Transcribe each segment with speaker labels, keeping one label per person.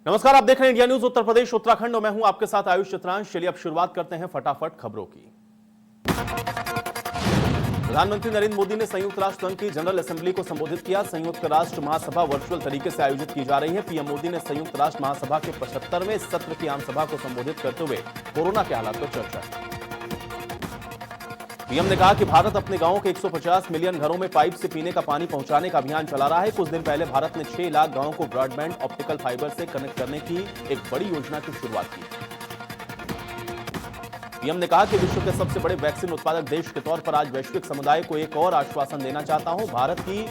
Speaker 1: नमस्कार, आप देख रहे हैं इंडिया न्यूज उत्तर प्रदेश उत्तराखंड और मैं हूं आपके साथ आयुष चित्रांश। चलिए अब शुरुआत करते हैं फटाफट खबरों की। प्रधानमंत्री नरेंद्र मोदी ने संयुक्त राष्ट्र संघ की जनरल असेंबली को संबोधित किया। संयुक्त राष्ट्र महासभा वर्चुअल तरीके से आयोजित की जा रही है। पीएम मोदी ने संयुक्त राष्ट्र महासभा के 75वें सत्र की आम सभा को संबोधित करते हुए कोरोना के हालात पर चर्चा की। पीएम ने कहा कि भारत अपने गांवों के 150 मिलियन घरों में पाइप से पीने का पानी पहुंचाने का अभियान चला रहा है। कुछ दिन पहले भारत ने 6 लाख गांवों को ब्रॉडबैंड ऑप्टिकल फाइबर से कनेक्ट करने की एक बड़ी योजना की शुरुआत की। पीएम ने कहा कि विश्व के सबसे बड़े वैक्सीन उत्पादक देश के तौर पर आज वैश्विक समुदाय को एक और आश्वासन देना चाहता हूं। भारत की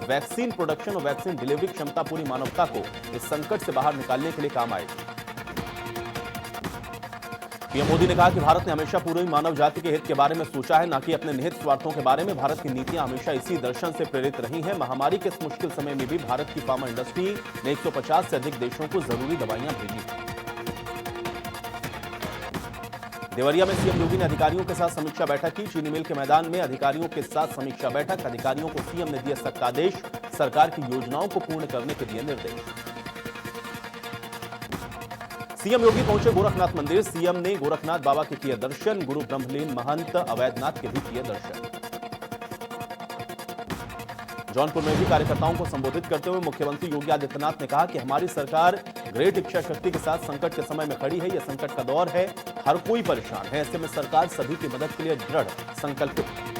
Speaker 1: वैक्सीन प्रोडक्शन और वैक्सीन डिलीवरी क्षमता पूरी मानवता को इस संकट से बाहर निकालने के लिए काम आएगी। पीएम मोदी ने कहा कि भारत ने हमेशा पूरी मानव जाति के हित के बारे में सोचा है, न कि अपने निहित स्वार्थों के बारे में। भारत की नीतियां हमेशा इसी दर्शन से प्रेरित रही हैं। महामारी के इस मुश्किल समय में भी भारत की फार्मा इंडस्ट्री ने 150 से अधिक देशों को जरूरी दवाइयां भेजी। देवरिया में सीएम योगी ने अधिकारियों के साथ समीक्षा बैठक की। चीनी मिल के मैदान में अधिकारियों के साथ समीक्षा बैठक। अधिकारियों को सीएम ने दिए सख्त आदेश। सरकार की योजनाओं को पूर्ण करने के दिए निर्देश। सीएम योगी पहुंचे गोरखनाथ मंदिर। सीएम ने गोरखनाथ बाबा के किए दर्शन। गुरु ब्रह्मलीन महंत अवैधनाथ के भी किए दर्शन। जौनपुर में भी कार्यकर्ताओं को संबोधित करते हुए मुख्यमंत्री योगी आदित्यनाथ ने कहा कि हमारी सरकार ग्रेट इच्छा शक्ति के साथ संकट के समय में खड़ी है। यह संकट का दौर है, हर कोई परेशान है। ऐसे में सरकार सभी की मदद के लिए दृढ़ संकल्पित है।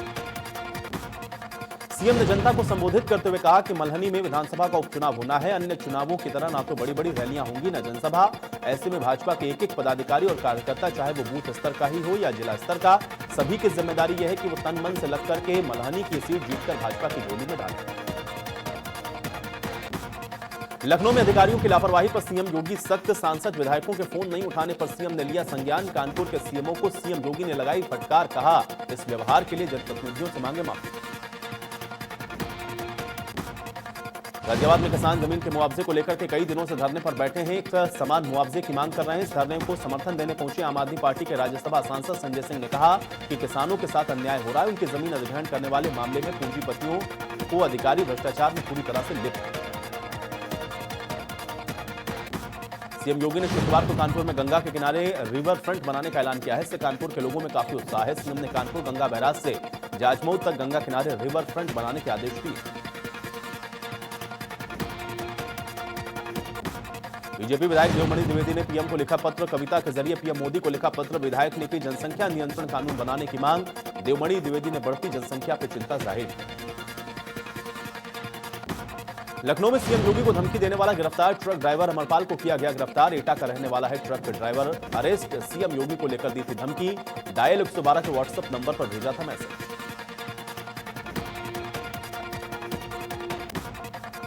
Speaker 1: सीएम ने जनता को संबोधित करते हुए कहा कि मल्हनी में विधानसभा का उपचुनाव होना है। अन्य चुनावों की तरह ना तो बड़ी बड़ी रैलियां होंगी, न जनसभा। ऐसे में भाजपा के एक एक पदाधिकारी और कार्यकर्ता, चाहे वो बूथ स्तर का ही हो या जिला स्तर का, सभी की जिम्मेदारी यह है कि वो तन मन से लग करके मल्हनी की सीट जीतकर भाजपा की झोली में डालें। लखनऊ में अधिकारियों की लापरवाही पर सीएम योगी सख्त। सांसद विधायकों के फोन नहीं उठाने पर सीएम ने लिया संज्ञान। कानपुर के सीएमओ को सीएम योगी ने लगाई फटकार। कहा इस व्यवहार के लिए जनप्रतिनिधियों से मांगे माफी। गाजियाबाद में किसान जमीन के मुआवजे को लेकर के कई दिनों से धरने पर बैठे हैं। एक समान मुआवजे की मांग कर रहे हैं। इस धरने को समर्थन देने पहुंचे आम आदमी पार्टी के राज्यसभा सांसद संजय सिंह ने कहा कि किसानों के साथ अन्याय हो रहा है। उनकी जमीन अधिग्रहण करने वाले मामले में पूंजीपतियों को अधिकारी भ्रष्टाचार में पूरी तरह से लिप्त है। सीएम योगी ने शुक्रवार को कानपुर में गंगा के किनारे रिवर फ्रंट बनाने का ऐलान किया है। इससे कानपुर के लोगों में काफी उत्साह है। सीएम ने कानपुर गंगा बैराज से जाजमऊ तक गंगा किनारे रिवर फ्रंट बनाने के आदेश दिए। बीजेपी विधायक देवमणि द्विवेदी ने पीएम को लिखा पत्र। कविता के जरिए पीएम मोदी को लिखा पत्र। विधायक ने की जनसंख्या नियंत्रण कानून बनाने की मांग। देवमणि द्विवेदी ने बढ़ती जनसंख्या पर चिंता जाहिर की। लखनऊ में सीएम योगी को धमकी देने वाला गिरफ्तार। ट्रक ड्राइवर अमरपाल को किया गया गिरफ्तार। एटा का रहने वाला है ट्रक ड्राइवर। अरेस्ट। सीएम योगी को लेकर दी थी धमकी। डायल 112 के व्हाट्सएप नंबर पर भेजा था मैसेज।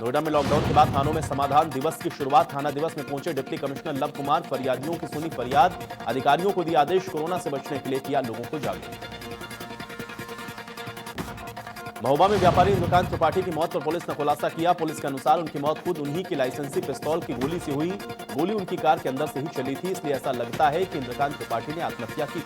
Speaker 1: नोएडा में लॉकडाउन के बाद थानों में समाधान दिवस की शुरुआत। थाना दिवस में पहुंचे डिप्टी कमिश्नर लव कुमार। फरियादियों की सुनी फरियाद। अधिकारियों को दिया आदेश। कोरोना से बचने के लिए किया लोगों को जागरूक। महोबा में व्यापारी इंद्रकांत त्रिपाठी की मौत पर पुलिस ने खुलासा किया। पुलिस के अनुसार उनकी मौत खुद उन्हीं की लाइसेंसी पिस्तौल की गोली से हुई। गोली उनकी कार के अंदर से ही चली थी, इसलिए ऐसा लगता है कि इंद्रकांत त्रिपाठी ने आत्महत्या की।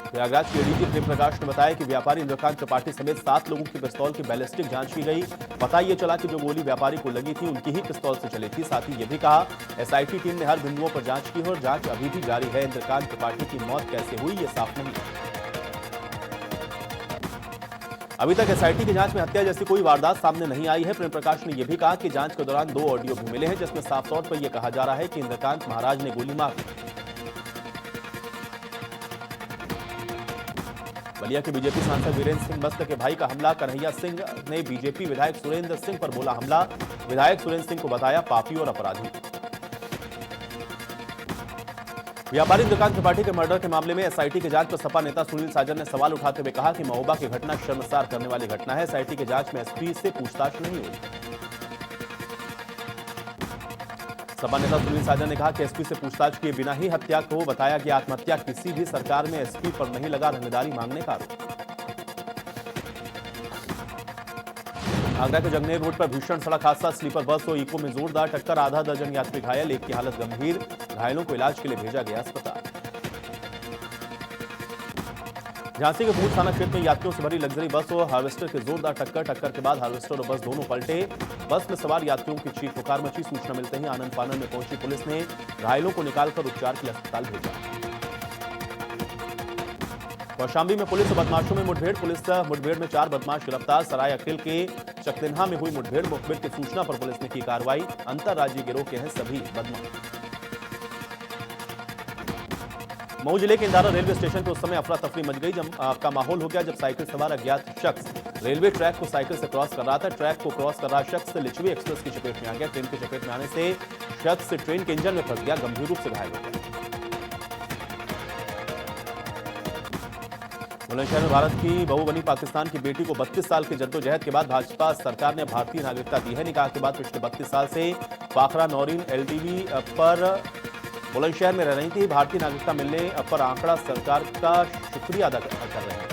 Speaker 1: प्रयागराज के एडीजी प्रेम प्रकाश ने बताया कि व्यापारी इंद्रकांत त्रिपाठी समेत 7 लोगों की पिस्तौल की बैलिस्टिक जांच की गई। पता यह चला कि जो गोली व्यापारी को लगी थी उनकी ही पिस्तौल से चली थी। साथ ही यह भी कहा एसआईटी टीम ने हर बिंदुओं पर जांच की और जांच अभी भी जारी है। इंद्रकांत त्रिपाठी की मौत कैसे हुई यह साफ नहीं है। अभी तक एसआईटी की जांच में हत्या जैसी कोई वारदात सामने नहीं आई है। प्रेम प्रकाश ने यह भी कहा कि जांच के दौरान 2 ऑडियो भी मिले हैं, जिसमें साफ तौर पर यह कहा जा रहा है कि इंद्रकांत महाराज ने गोली मारी। बलिया के बीजेपी सांसद वीरेंद्र सिंह मस्त के भाई का हमला। कन्हैया सिंह ने बीजेपी विधायक सुरेंद्र सिंह पर बोला हमला। विधायक सुरेंद्र सिंह को बताया पापी और अपराधी। व्यापारी इंद्रकांत त्रिपाठी के मर्डर के मामले में एसआईटी की जांच पर सपा नेता सुनील साजन ने सवाल उठाते हुए कहा कि महोबा की घटना शर्मसार करने वाली घटना है। एसआईटी की जांच में एसपी से पूछताछ नहीं हुई। सपा नेता सुनील साजन ने कहा कि एसपी से पूछताछ किए बिना ही हत्या को बताया कि आत्महत्या। किसी भी सरकार में एसपी पर नहीं लगा रहनेदारी मांगने का आरोप। आगरा के जंगनेर रोड पर भीषण सड़क हादसा। स्लीपर बस और इको में जोरदार टक्कर। आधा दर्जन यात्री घायल, एक की हालत गंभीर। घायलों को इलाज के लिए भेजा गया अस्पताल। झांसी के भूत थाना क्षेत्र में यात्रियों से भरी लग्जरी बस और हार्वेस्टर की जोरदार टक्कर के बाद हार्वेस्टर और बस दोनों पलटे। बस में सवार यात्रियों की चीख पुकार मची। सूचना मिलते ही आनंद फानन में पहुंची पुलिस ने घायलों को निकालकर उपचार के लिए अस्पताल भेजा। कौशाम्बी में पुलिस और बदमाशों में मुठभेड़। पुलिस मुठभेड़ में 4 बदमाश गिरफ्तार। सराय अकेल के चकतिन्हा में हुई मुठभेड़ की सूचना पर पुलिस ने की कार्रवाई। अंतरराज्यीय गिरोह के हैं सभी बदमाश। मऊ जिले के इंदारा रेलवे स्टेशन पर उस समय अफरा तफरी मच गई का माहौल हो गया जब साइकिल सवार अज्ञात शख्स रेलवे ट्रैक को साइकिल से क्रॉस कर रहा था। ट्रैक को क्रॉस कर रहा शख्स लिच्छवी एक्सप्रेस की चपेट में आ गया। ट्रेन की चपेट में आने से शख्स ट्रेन के इंजन में फंस गया, गंभीर रूप से घायल हो गया। बुलंदशहर में भारत की बहू बनी पाकिस्तान की बेटी को 32 साल की जद्दोजहद के बाद भाजपा सरकार ने भारतीय नागरिकता दी है। निकाह के बाद पिछले 32 साल से फाखरा नौरीन एलटीवी पर बुलंदशहर में रह रही थी। भारतीय नागरिकता मिलने पर आंकड़ा सरकार का शुक्रिया अदा कर रहे हैं।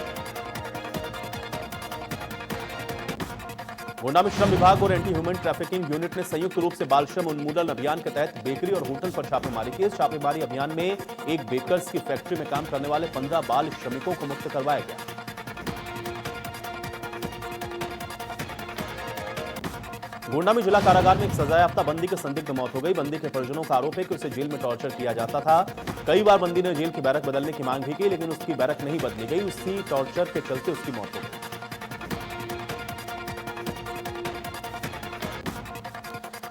Speaker 1: गोंडा में श्रम विभाग और एंटी ह्यूमन ट्रैफिकिंग यूनिट ने संयुक्त रूप से बाल श्रम उन्मूलन अभियान के तहत बेकरी और होटल पर छापेमारी की। इस छापेमारी अभियान में एक बेकर्स की फैक्ट्री में काम करने वाले 15 बाल श्रमिकों को मुक्त करवाया गया। गोंडा में जिला कारागार में एक सजायाफ्ता बंदी की संदिग्ध मौत हो गई। बंदी के परिजनों का आरोप है कि उसे जेल में टॉर्चर किया जाता था। कई बार बंदी ने जेल की बैरक बदलने की मांग भी की, लेकिन उसकी बैरक नहीं बदली गई। उसी टॉर्चर के चलते उसकी मौत हो गई।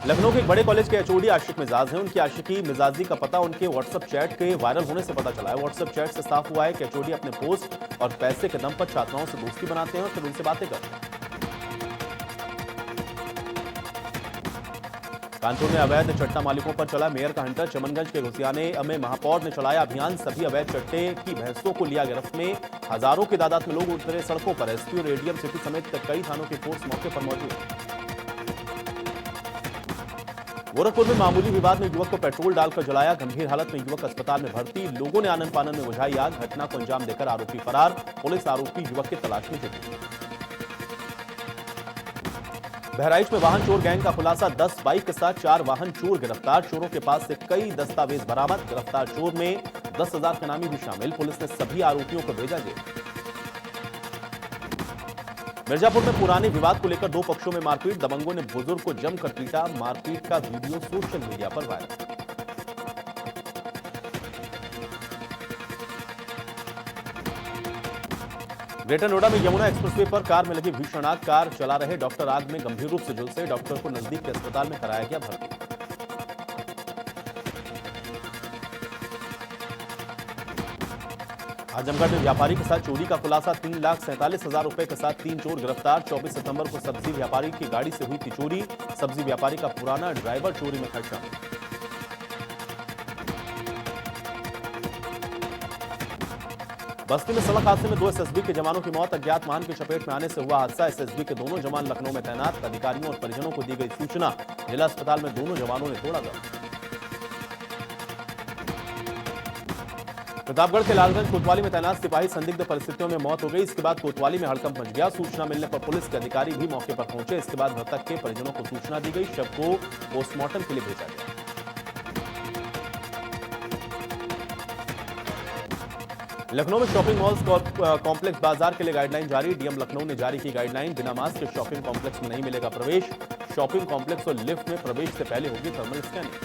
Speaker 1: लखनऊ के एक बड़े कॉलेज के एचओडी आशिक मिजाज हैं। उनकी आशिकी मिजाजी का पता उनके व्हाट्सएप चैट के वायरल होने से पता चला है। व्हाट्सएप चैट से साफ हुआ है कि एचओडी अपने पोस्ट और पैसे के दम पर छात्राओं से दोस्ती बनाते हैं और फिर उनसे बातें करते हैं। कानपुर में अवैध चट्टा मालिकों पर चला मेयर का हंटर। चमनगंज के घुसियाने में महापौर ने चलाया अभियान। सभी अवैध चट्टे की भैंसों को लिया गिरफ्त में। हजारों की तादाद में लोग उतरे सड़कों पर। एसपी और एडीएम सिटी समेत कई थानों की फोर्स मौके पर मौजूद। गोरखपुर में मामूली विवाद में युवक को पेट्रोल डालकर जलाया। गंभीर हालत में युवक अस्पताल में भर्ती। लोगों ने आनन फानन में बुझाई आग। घटना को अंजाम देकर आरोपी फरार। पुलिस आरोपी युवक की तलाश में जुटी। बहराइच में वाहन चोर गैंग का खुलासा। 10 बाइक के साथ 4 वाहन चोर गिरफ्तार। चोरों के पास से कई दस्तावेज बरामद। गिरफ्तार चोर में 10,000 का इनामी भी शामिल। पुलिस ने सभी आरोपियों को भेजा जेल। मिर्जापुर में पुराने विवाद को लेकर 2 पक्षों में मारपीट। दबंगों ने बुजुर्ग को जमकर पीटा। मारपीट का वीडियो सोशल मीडिया पर वायरल। ग्रेटर नोएडा में यमुना एक्सप्रेसवे पर कार में लगी भीषण आग। कार चला रहे डॉक्टर आग में गंभीर रूप से झुलसे। डॉक्टर को नजदीक के अस्पताल में कराया गया भर्ती। आजमगढ़ में व्यापारी के साथ चोरी का खुलासा। 3,47,000 रुपए के साथ 3 चोर गिरफ्तार। 24 सितंबर को सब्जी व्यापारी की गाड़ी से हुई थी चोरी। सब्जी व्यापारी का पुराना ड्राइवर चोरी में खर्चा। बस्ती में सड़क हादसे में 2 एसएसबी के जवानों की मौत। अज्ञात वाहन की चपेट में आने से हुआ हादसा। एसएसबी के दोनों जवान लखनऊ में तैनात। अधिकारियों और परिजनों को दी गई सूचना। जिला अस्पताल में दोनों जवानों ने तोड़ा दम। प्रतापगढ़ के लालगंज कोतवाली में तैनात सिपाही संदिग्ध परिस्थितियों में मौत हो गई। इसके बाद कोतवाली में हड़कंप मच गया। सूचना मिलने पर पुलिस के अधिकारी भी मौके पर पहुंचे। इसके बाद मृतक के परिजनों को सूचना दी गई। शव को पोस्टमार्टम के लिए भेजा गया। लखनऊ में शॉपिंग मॉल्स कॉम्प्लेक्स बाजार के लिए गाइडलाइन जारी। डीएम लखनऊ ने जारी की गाइडलाइन। बिना मास्क के शॉपिंग कॉम्प्लेक्स में नहीं मिलेगा प्रवेश। शॉपिंग कॉम्प्लेक्स और लिफ्ट में प्रवेश से पहले होगी थर्मल स्कैनिंग।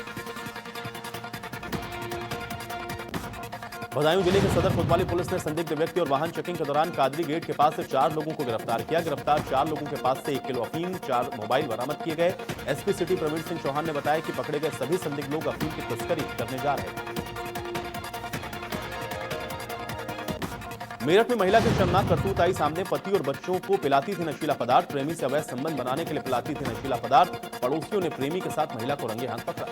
Speaker 1: बदायूं जिले के सदर कोतवाली पुलिस ने संदिग्ध व्यक्ति और वाहन चेकिंग के दौरान कादरी गेट के पास से 4 लोगों को गिरफ्तार किया। गिरफ्तार 4 लोगों के पास से 1 किलो अफीम, 4 मोबाइल बरामद किए गए। एसपी सिटी प्रवीण सिंह चौहान ने बताया कि पकड़े गए सभी संदिग्ध लोग अफीम की तस्करी करने जा रहे हैं। मेरठ में महिला की शर्मनाक करतूत आई सामने। पति और बच्चों को पिलाती थी नशीला पदार्थ। प्रेमी से अवैध संबंध बनाने के लिए पिलाती थी नशीला पदार्थ। पड़ोसियों ने प्रेमी के साथ महिला को रंगे हाथ पकड़ा।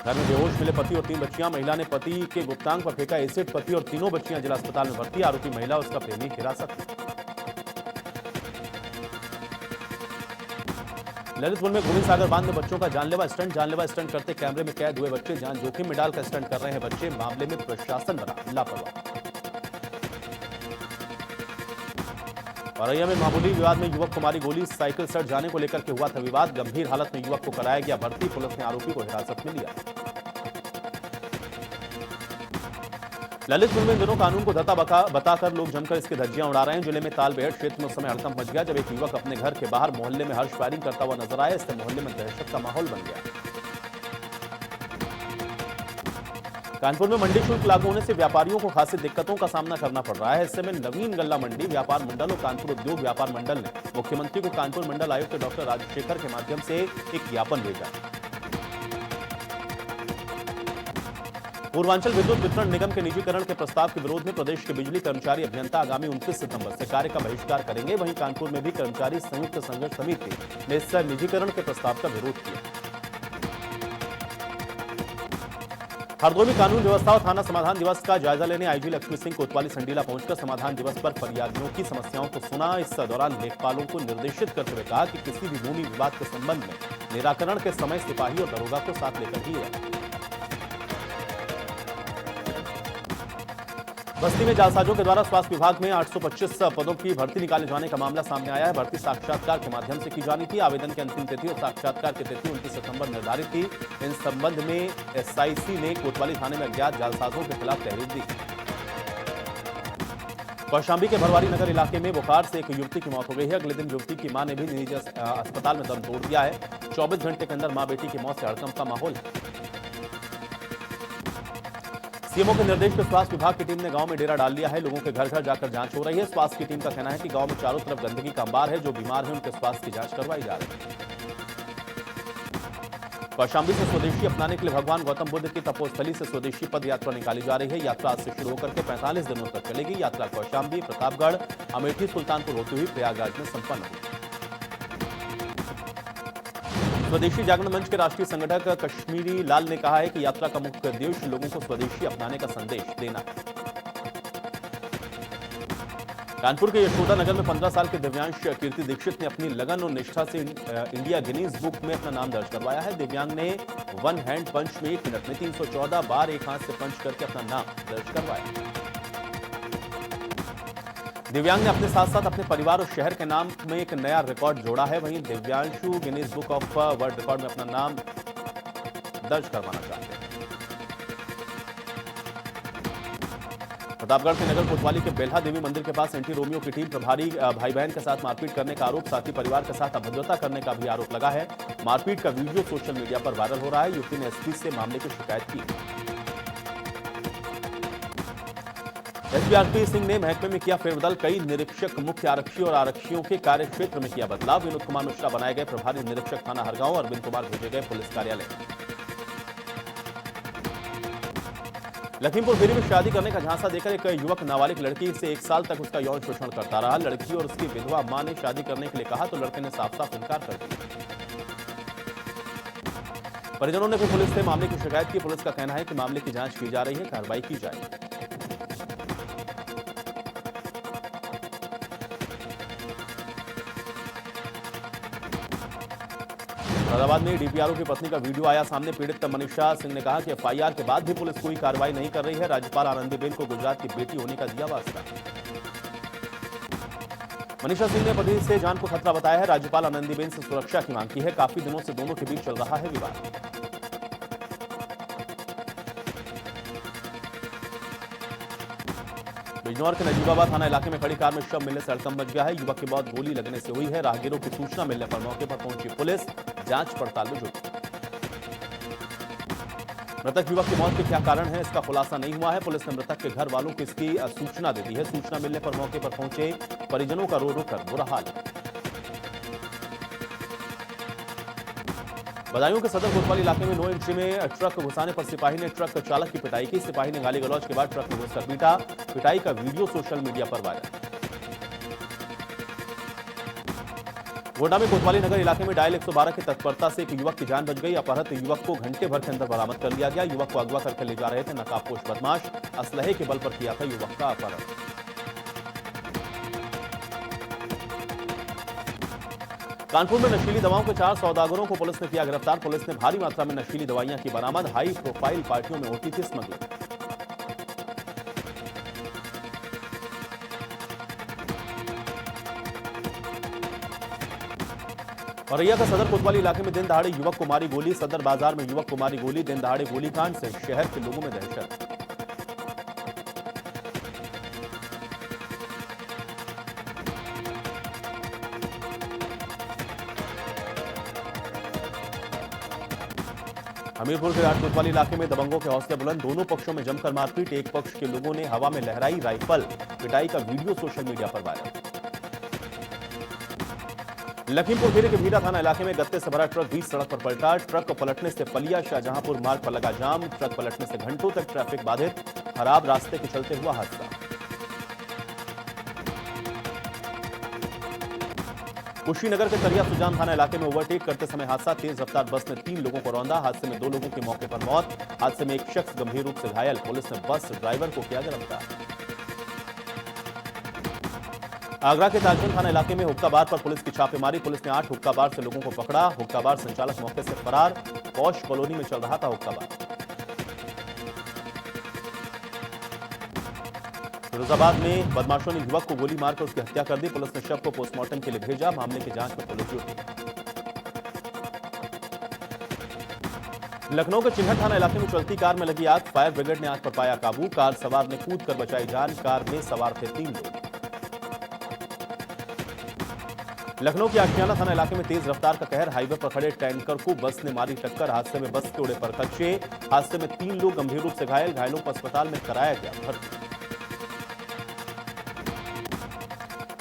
Speaker 1: घर में बेहोश मिले पति और 3 बच्चियां। महिला ने पति के गुप्तांग पर फेंका एसिड। पति और तीनों बच्चियां जिला अस्पताल में भर्ती। आरोपी महिला और उसका प्रेमी हिरासत में। ललितपुर में गोविंद सागर बांध में बच्चों का जानलेवा स्टंट करते कैमरे में कैद हुए बच्चे। जान जोखिम में डालकर स्टंट कर रहे हैं बच्चे। मामले में प्रशासन बना लापरवाह। औरैया में मामूली विवाद में युवक को मारी गोली। साइकिल सट जाने को लेकर के हुआ था विवाद। गंभीर हालत में युवक को कराया गया भर्ती। पुलिस ने आरोपी को हिरासत में लिया। ललितपुर में इन दिनों कानून को धत्ता बताकर लोग जमकर इसकी धज्जियां उड़ा रहे हैं। जिले में तालबेहट क्षेत्र में उस समय हड़कंप मच गया जब एक युवक अपने घर के बाहर मोहल्ले में हर्ष फायरिंग करता हुआ नजर आया। इससे मोहल्ले में दहशत का माहौल बन गया। कानपुर में मंडी शुल्क लागू होने से व्यापारियों को खासी दिक्कतों का सामना करना पड़ रहा है। इससे में नवीन गल्ला मंडी व्यापार मंडल और कानपुर उद्योग व्यापार मंडल ने मुख्यमंत्री को कानपुर मंडल आयुक्त डॉक्टर राजशेखर के माध्यम से एक ज्ञापन भेजा। पूर्वांचल विद्युत वितरण निगम के निजीकरण के प्रस्ताव के विरोध में प्रदेश के बिजली कर्मचारी अभियंता आगामी 29 सितंबर से कार्य का बहिष्कार करेंगे। वहीं कानपुर में भी कर्मचारी संयुक्त संघर्ष समिति ने इस निजीकरण के प्रस्ताव का विरोध किया। हरदोई में कानून व्यवस्था और थाना समाधान दिवस का जायजा लेने आईजी लक्ष्मी सिंह कोतवाली संडीला पहुंचकर समाधान दिवस पर फरियादियों की समस्याओं को सुना। इस दौरान लेखपालों को निर्देशित करते हुए कहा कि किसी भी भूमि विवाद के संबंध में निराकरण के समय सिपाही और दरोगा को साथ लेकर ही जाए। बस्ती में जालसाजों के द्वारा स्वास्थ्य विभाग में 825 पदों की भर्ती निकाले जाने का मामला सामने आया है। भर्ती साक्षात्कार के माध्यम से की जानी थी। आवेदन की अंतिम तिथि और साक्षात्कार की तिथि 29 सितंबर निर्धारित थी। इन संबंध में एसआईसी ने कोतवाली थाने में अज्ञात जालसाजों के खिलाफ तहरीर दी। कौशाम्बी के भरवारी नगर इलाके में बुखार से एक युवती की मौत हो गई है। अगले दिन युवती की मां ने भी निजी अस्पताल में दम तोड़ दिया है। 24 घंटे के अंदर मां बेटी की मौत से हड़कंप का माहौल है। सीएमओ के निर्देश पर स्वास्थ्य विभाग की टीम ने गांव में डेरा डाल लिया है। लोगों के घर घर जाकर जांच हो रही है। स्वास्थ्य की टीम का कहना है कि गांव में चारों तरफ गंदगी का अंबार है। जो बीमार हैं उनके स्वास्थ्य की जांच करवाई जा रही है। कौशाम्बी से स्वदेशी अपनाने के लिए भगवान गौतम बुद्ध की तपोस्थली से स्वदेशी पद यात्रा निकाली जा रही है। यात्रा आज से शुरू होकर के 45 दिनों तक चलेगी। यात्रा कौशाम्बी, प्रतापगढ़, अमेठी, सुल्तानपुर होती हुई प्रयागराज में संपन्न होगी। स्वदेशी जागरण मंच के राष्ट्रीय संगठक कश्मीरी लाल ने कहा है कि यात्रा का मुख्य उद्देश्य लोगों को स्वदेशी अपनाने का संदेश देना है। कानपुर के यशोदा नगर में 15 साल के दिव्यांश कीर्ति दीक्षित ने अपनी लगन और निष्ठा से इंडिया गिनीज बुक में अपना नाम दर्ज करवाया है। दिव्यांग ने वन हैंड पंच में 1 मिनट में 314 बार एक हाथ से पंच करके अपना नाम दर्ज करवाया। दिव्यांग ने अपने साथ साथ अपने परिवार और शहर के नाम में एक नया रिकॉर्ड जोड़ा है। वहीं Divyanshu Guinness book of world record में अपना नाम दर्ज करवाना चाहते हैं। प्रतापगढ़ के नगर कोतवाली के बेल्हा देवी मंदिर के पास एंटी रोमियो की टीम प्रभारी भाई बहन के साथ मारपीट करने का आरोप, साथ ही परिवार के साथ अभद्रता करने का भी आरोप लगा है। मारपीट का वीडियो सोशल मीडिया पर वायरल हो रहा है। युवती ने एसपी से मामले की शिकायत की। एसपी आरपी सिंह ने महकमे में किया फेरबदल। कई निरीक्षक, मुख्य आरक्षी और आरक्षियों के कार्य क्षेत्र में किया बदलाव। विनोद कुमार मिश्रा बनाए गए प्रभारी निरीक्षक थाना हरगांव। अरविंद कुमार भेजे गए पुलिस कार्यालय। लखीमपुर खीरी में शादी करने का झांसा देकर एक युवक नाबालिग लड़की से 1 साल तक उसका यौन शोषण करता रहा। लड़की और उसकी विधवा मां ने शादी करने के लिए कहा तो लड़के ने साफ साफ इनकार कर दिया। परिजनों ने फिर पुलिस से मामले की शिकायत की। पुलिस का कहना है कि मामले की जांच की जा रही है, कार्रवाई की जाएगी। फरीदाबाद में डीपीआरओ की पत्नी का वीडियो आया सामने। पीड़ित मनीषा सिंह ने कहा कि एफआईआर के बाद भी पुलिस कोई कार्रवाई नहीं कर रही है। राज्यपाल आनंदीबेन को गुजरात की बेटी होने का दिया वास्ता। मनीषा सिंह ने पति से जान को खतरा बताया है। राज्यपाल आनंदीबेन से सुरक्षा की मांग की है। काफी दिनों से दोनों के बीच चल रहा है विवाद। बिजनौर के नजीबाबाद थाना इलाके में खड़ी कार में शव मिलने से हड़कंप मच गया है। युवक की मौत गोली लगने से हुई है। राहगीरों की सूचना मिलने पर मौके पर पहुंची पुलिस जांच पड़ताल में जुटी। मृतक युवक की मौत के क्या कारण है इसका खुलासा नहीं हुआ है। पुलिस ने मृतक के घर वालों को इसकी सूचना दे दी है। सूचना मिलने पर मौके पर पहुंचे परिजनों का रो रो कर बुरा हाल है। बदायूं के सदर कोतवाली इलाके में नो एंट्री में ट्रक घुसाने पर सिपाही ने ट्रक चालक की पिटाई की। सिपाही ने गाली गलौज के बाद ट्रक में घुसकर पीटा। पिटाई का वीडियो सोशल मीडिया पर वायरल। गोड्डा में कोतवाली नगर इलाके में डायल 112 की तत्परता से एक युवक की जान बच गई। अपहृत युवक को घंटे भर के अंदर बरामद कर लिया गया। युवक को अगवा करके ले जा रहे थे नकाबपोश बदमाश। असलहे के बल पर किया था युवक का अपहरण। कानपुर में नशीली दवाओं के 4 सौदागरों को पुलिस ने किया गिरफ्तार। पुलिस ने भारी मात्रा में नशीली दवाइयां की बरामद। हाई प्रोफाइल पार्टियों में होती थी स्मगलिंग। औरैया का सदर कोतवाली इलाके में दिन दहाड़े युवक को मारी गोली। सदर बाजार में युवक को मारी गोली। दिन दहाड़े गोलीकांड से शहर के लोगों में दहशत। हमीरपुर के राज कोतवाली इलाके में दबंगों के हौसले बुलंद, दोनों पक्षों में जमकर मारपीट। एक पक्ष के लोगों ने हवा में लहराई राइफल, पिटाई का वीडियो सोशल मीडिया पर वायरल। लखीमपुर खीरी के भीड़ा थाना इलाके में गत्ते से भरा ट्रक बीच सड़क पर पलटा। ट्रक पलटने से पलिया शाहजहांपुर मार्ग पर लगा जाम। ट्रक पलटने से घंटों तक ट्रैफिक बाधित, खराब रास्ते के चलते हुआ हादसा। कुशीनगर के करिया सुजान थाना इलाके में ओवरटेक करते समय हादसा। तेज रफ्तार बस ने 3 लोगों को रौंदा। हादसे में 2 लोगों की मौके पर मौत। हादसे में एक शख्स गंभीर रूप से घायल। पुलिस ने बस ड्राइवर को किया गिरफ्तार। आगरा के ताजगंज थाना इलाके में हुक्काबार पर पुलिस की छापेमारी। पुलिस ने 8 हुक्काबार से लोगों को पकड़ा। हुक्काबार संचालक मौके से फरार। पौष कॉलोनी में चल रहा था हुक्काबार। फिरोजाबाद में बदमाशों ने युवक को गोली मारकर उसकी हत्या कर दी। पुलिस ने शव को पोस्टमार्टम के लिए भेजा। मामले की जांच में पुलिस जुटी। लखनऊ के चिन्हट थाना इलाके में चलती कार में लगी आग। फायर ब्रिगेड ने आग पर पाया काबू। कार सवार ने कूद कर बचाई जान। कार में सवार थे 3 लोग। लखनऊ के आशियाना थाना इलाके में तेज रफ्तार का कहर। हाईवे पर खड़े टैंकर को बस ने मारी टक्कर। हादसे में बस के उड़े परखच्चे। हादसे में 3 लोग गंभीर रूप से घायल। घायलों को अस्पताल में कराया गया भर्ती।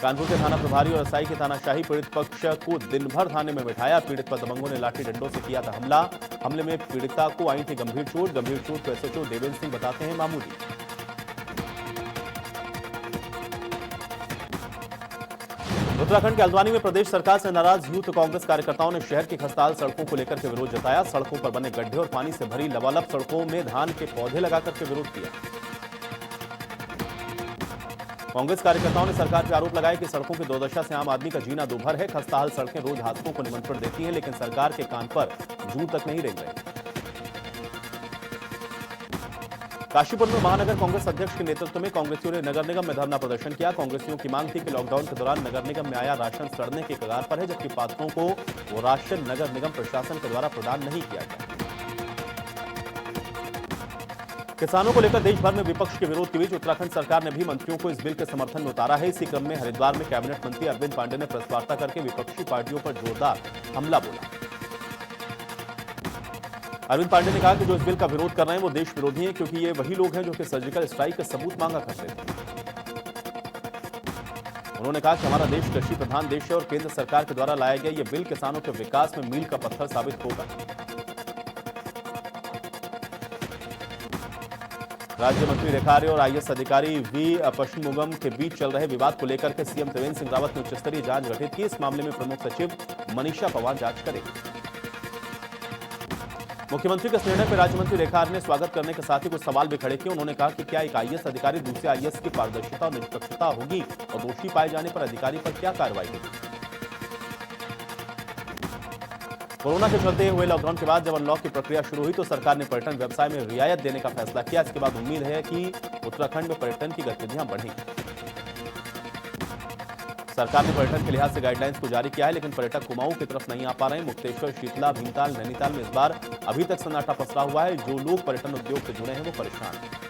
Speaker 1: कानपुर के थाना प्रभारी और एसआई की तानाशाही, पीड़ित पक्ष को दिन भर थाने में बिठाया। पीड़ित पर दबंगों ने लाठी डंडों से किया था हमला। हमले में पीड़िता को आई थी गंभीर चोट। गंभीर चोट को एसएचओ देवेंद्र सिंह बताते हैं मामूली। उत्तराखंड के हल्द्वानी में प्रदेश सरकार से नाराज यूथ कांग्रेस कार्यकर्ताओं ने शहर की खस्ताहाल सड़कों को लेकर के विरोध जताया। सड़कों पर बने गड्ढे और पानी से भरी लबालब सड़कों में धान के पौधे लगाकर के विरोध किया। कांग्रेस कार्यकर्ताओं ने सरकार पर आरोप लगाया कि सड़कों की दुर्दशा से आम आदमी का जीना दूभर है। खस्ताहाल सड़कें रोज हादसों को निमंत्रण देती हैं, लेकिन सरकार के कान पर जू तक नहीं रेंग रही। काशीपुर में महानगर कांग्रेस अध्यक्ष के नेतृत्व में कांग्रेसियों ने नगर निगम में धरना प्रदर्शन किया। कांग्रेसियों की मांग थी कि लॉकडाउन के दौरान नगर निगम में आया राशन सड़ने के कगार पर है, जबकि पात्रों को वो राशन नगर निगम प्रशासन के द्वारा प्रदान नहीं किया गया। किसानों को लेकर देश भर में विपक्ष के विरोध के बीच उत्तराखंड सरकार ने भी मंत्रियों को इस बिल के समर्थन में उतारा है। इसी क्रम में हरिद्वार में कैबिनेट मंत्री अरविंद पांडे ने प्रेस वार्ता करके विपक्षी पार्टियों पर जोरदार हमला बोला। अरविंद पांडे ने कहा कि जो इस बिल का विरोध कर रहे हैं वो देश विरोधी हैं, क्योंकि ये वही लोग हैं जो कि सर्जिकल स्ट्राइक का सबूत मांगा करते थे। उन्होंने कहा कि हमारा देश कृषि प्रधान देश है और केंद्र सरकार के द्वारा लाया गया ये बिल किसानों के विकास में मील का पत्थर साबित होगा। राज्य मंत्री रेखा आर्य और आईएएस अधिकारी वी पश्चिमोगम के बीच चल रहे विवाद को लेकर के सीएम त्रिवेंद्र सिंह रावत ने उच्च स्तरीय जांच गठित की। इस मामले में प्रमुख सचिव मनीषा पवार जांच करेंगी। मुख्यमंत्री के इस निर्णय पर राज्य मंत्री रेखा आर्य ने स्वागत करने के साथ ही कुछ सवाल भी खड़े किए। उन्होंने कहा कि क्या एक आईएएस अधिकारी दूसरे आईएएस की पारदर्शिता और निष्पक्षता होगी और दोषी पाए जाने पर अधिकारी पर क्या कार्रवाई होगी। कोरोना के चलते हुए लॉकडाउन के बाद जब अनलॉक की प्रक्रिया शुरू हुई तो सरकार ने पर्यटन व्यवसाय में रियायत देने का फैसला किया। इसके बाद उम्मीद है कि उत्तराखंड में पर्यटन की गतिविधियां बढ़ेंगी। सरकार ने पर्यटन के लिहाज से गाइडलाइंस को जारी किया है, लेकिन पर्यटक कुमाऊं की तरफ नहीं आ पा रहे हैं। मुक्तेश्वर, शीतला, भीमताल, नैनीताल में इस बार अभी तक सन्नाटा पसरा हुआ है। जो लोग पर्यटन उद्योग से जुड़े हैं वो परेशान हैं।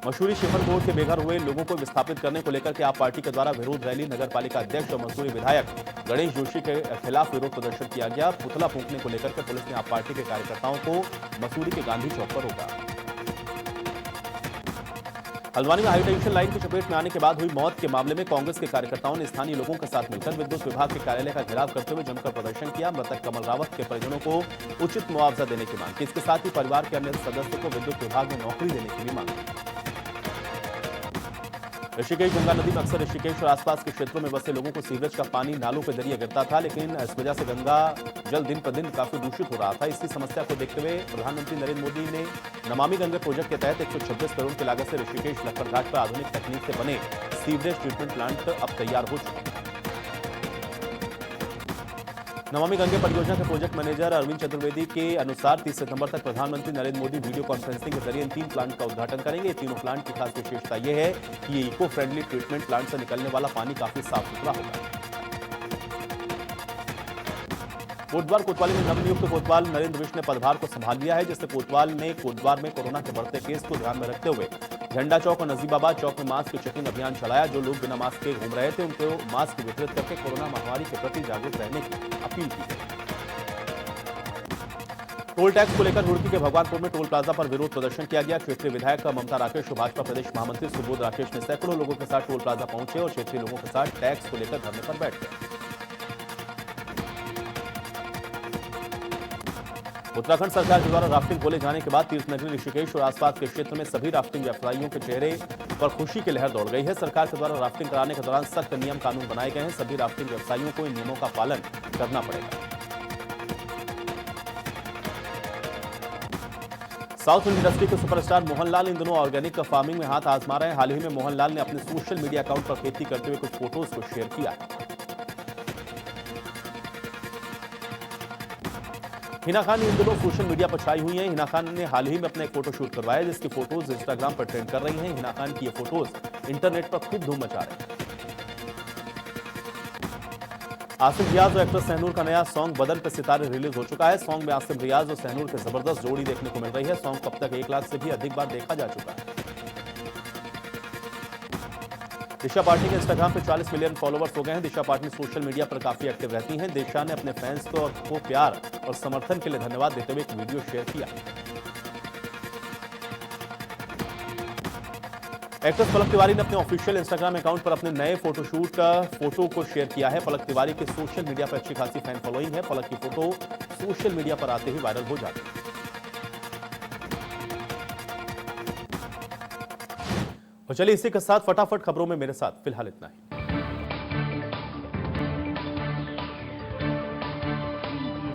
Speaker 1: मसूरी शिफर बोर्ड के बेघर हुए लोगों को विस्थापित करने को लेकर के आप पार्टी के द्वारा विरोध रैली, नगर पालिका अध्यक्ष और मसूरी विधायक गणेश जोशी के खिलाफ विरोध प्रदर्शन किया गया। पुतला फूंकने को लेकर के पुलिस ने आप पार्टी के कार्यकर्ताओं को मसूरी के गांधी चौक पर रोका। हल्द्वानी में हाईटेंशन लाइन की चपेट में आने के बाद हुई मौत के मामले में कांग्रेस के कार्यकर्ताओं ने स्थानीय लोगों के साथ मिलकर विद्युत विभाग के कार्यालय का घेराव करते हुए जमकर प्रदर्शन किया। मृतक कमल रावत के परिजनों को उचित मुआवजा देने की मांग की। इसके साथ ही परिवार के अन्य सदस्यों को विद्युत विभाग में नौकरी देने की भी मांग की। ऋषिकेश गंगा नदी में अक्सर ऋषिकेश और आसपास के क्षेत्रों में बसे लोगों को सीवरेज का पानी नालों के जरिए गिरता था, लेकिन इस वजह से गंगा जल दिन पर दिन काफी दूषित हो रहा था। इसी समस्या को देखते हुए प्रधानमंत्री नरेंद्र मोदी ने नमामि गंगे प्रोजेक्ट के तहत 126 करोड़ की लागत से ऋषिकेश लक्कड़ घाट पर आधुनिक तकनीक से बने सीवरेज ट्रीटमेंट प्लांट अब तैयार हो चुके हैं। नमामि गंगे परियोजना के प्रोजेक्ट मैनेजर अरविंद चतुर्वेदी के अनुसार 30 सितंबर तक प्रधानमंत्री नरेंद्र मोदी वीडियो कॉन्फ्रेंसिंग के जरिए इन 3 प्लांट का उद्घाटन करेंगे। तीनों प्लांट की खास विशेषता यह है कि ये इको फ्रेंडली ट्रीटमेंट प्लांट से निकलने वाला पानी काफी साफ सुथरा होगा। कोटद्वार कोतवाली में नवनियुक्त कोतवाल नरेंद्र विश ने पदभार को संभाल लिया है, जिससे कोतवाल ने कोटद्वार में कोरोना के बढ़ते केस को ध्यान में रखते हुए झंडा चौक और नजीबाबाद चौक में मास्क चेकिंग अभियान चलाया। जो लोग बिना मास्क के घूम रहे थे उनको मास्क वितरित करके कोरोना महामारी के प्रति जागरूक रहने की अपील की गई। टोल टैक्स को लेकर रुड़की के भगवानपुर में टोल प्लाजा पर विरोध प्रदर्शन किया गया। क्षेत्रीय विधायक ममता राकेश और भाजपा प्रदेश महामंत्री सुबोध राकेश ने सैकड़ों लोगों के साथ टोल प्लाजा पहुंचे और क्षेत्रीय लोगों के साथ टैक्स को लेकर धरने पर बैठ गए। उत्तराखंड सरकार के द्वारा राफ्टिंग खोले जाने के बाद तीर्थनगरी ऋषिकेश और आसपास के क्षेत्र में सभी राफ्टिंग व्यवसायियों के चेहरे पर खुशी की लहर दौड़ गई है। सरकार के द्वारा राफ्टिंग कराने के दौरान सख्त नियम कानून बनाए गए हैं। सभी राफ्टिंग व्यवसायियों को इन नियमों का पालन करना पड़ेगा। साउथ इंडस्ट्री के सुपरस्टार मोहनलाल इन दिनों ऑर्गेनिक फार्मिंग में हाथ आजमा रहे हैं। हाल ही में मोहनलाल ने अपने सोशल मीडिया अकाउंट पर खेती करते हुए कुछ फोटोज को शेयर किया। हिना खान इन दिनों सोशल मीडिया पर छाई हुई हैं। हिना खान ने हाल ही में अपना एक फोटो शूट करवाया जिसकी फोटोज इंस्टाग्राम पर ट्रेंड कर रही हैं। हिना खान की ये फोटोज इंटरनेट पर खूब धूम मचा रहे हैं। आसिफ रियाज और एक्ट्रेस सहनूर का नया सॉन्ग बदन पे सितारे रिलीज हो चुका है। सॉन्ग में आसिफ रियाज और सहनूर की जबरदस्त जोड़ी देखने को मिल रही है। सॉन्ग को अब तक 1 लाख से भी अधिक बार देखा जा चुका है। दिशा पाटनी के इंस्टाग्राम पे 40 मिलियन फॉलोवर्स हो गए हैं। दिशा पाटनी सोशल मीडिया पर काफी एक्टिव रहती हैं। दिशा ने अपने फैंस को प्यार और समर्थन के लिए धन्यवाद देते हुए एक वीडियो शेयर किया। एक्ट्रेस पलक तिवारी ने अपने ऑफिशियल इंस्टाग्राम अकाउंट पर अपने नए फोटो को शेयर किया है। पलक तिवारी के सोशल मीडिया पर अच्छी खासी फैन फॉलोइंग है। पलक की फोटो सोशल मीडिया पर आते ही वायरल हो जाती है। और चलिए इसी के साथ फटाफट खबरों में मेरे साथ फिलहाल इतना ही।